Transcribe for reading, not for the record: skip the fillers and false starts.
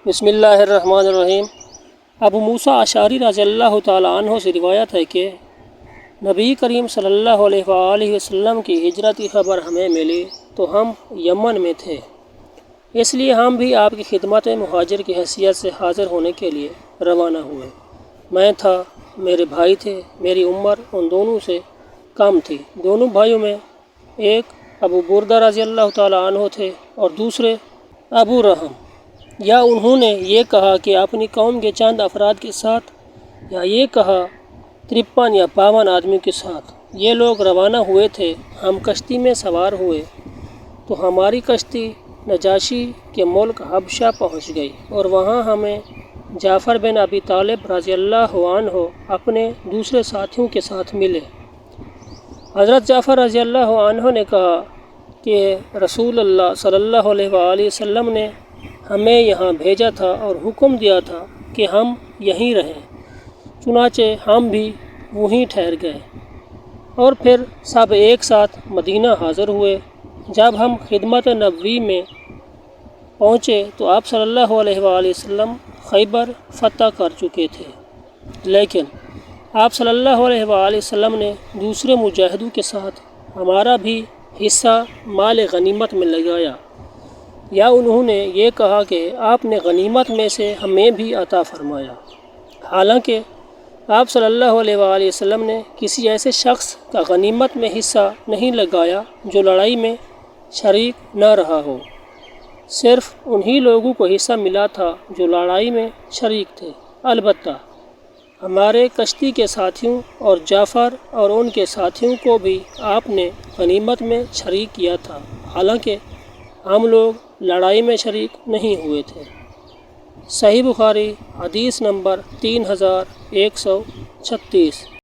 बिस्मिल्लाहिर्रहमानिर्रहीम। अबू मूसा अशारी रज़ी अल्लाह ताला अन्हु से रिवायत है कि नबी करीम सल्लल्लाहु अलैहि वसल्लम की हिजरत की ख़बर हमें मिली तो हम यमन में थे, इसलिए हम भी आपकी खिदमत मुहाजिर की हैसियत से हाज़िर होने के लिए रवाना हुए। मैं था, मेरे भाई थे, मेरी उम्र उन दोनों से कम थी। दोनों भाइयों में एक अबू बुरदा रज़ी अल्लाह ताला अन्हु थे और दूसरे अबू रहम। या उन्होंने ये कहा कि अपनी कौम के चंद अफराद के साथ, या ये कहा 53 या 52 आदमियों के साथ ये लोग रवाना हुए थे। हम कश्ती में सवार हुए तो हमारी कश्ती नजाशी के मुल्क हबशा पहुंच गई और वहां हमें जाफ़र बिन अबी तालिब रज़ी अल्लाहु अन्हु अपने दूसरे साथियों के साथ मिले। हज़रत जाफ़र रज़ी अल्लाहु अन्हु ने कहा कि रसूलुल्लाह सल्लल्लाहु अलैहि वसल्लम ने हमें यहाँ भेजा था और हुक्म दिया था कि हम यहीं रहें। चुनाचे हम भी वहीं ठहर गए और फिर सब एक साथ मदीना हाज़िर हुए। जब हम खिदमत नबवी में पहुँचे तो आप सल्लल्लाहु अलैहि वसल्लम खैबर फ़तह कर चुके थे, लेकिन आप सल्लल्लाहु अलैहि वसल्लम ने दूसरे मुजाहिदों के साथ हमारा भी हिस्सा माल गनीमत में लगाया। या उन्होंने ये कहा कि आपने गनीमत में से हमें भी अता फरमाया। हालांकि आप सल्लल्लाहु अलैहि वसल्लम ने किसी ऐसे शख्स का गनीमत में हिस्सा नहीं लगाया जो लड़ाई में शरीक न रहा हो। सिर्फ़ उन्हीं लोगों को हिस्सा मिला था जो लड़ाई में शरीक थे। अलबत्ता हमारे कश्ती के साथियों और जाफ़र और उनके साथियों को भी आपने गनीमत में शरीक किया था, हालांकि हम लोग लड़ाई में शरीक नहीं हुए थे। सही बुखारी हदीस नंबर 3136।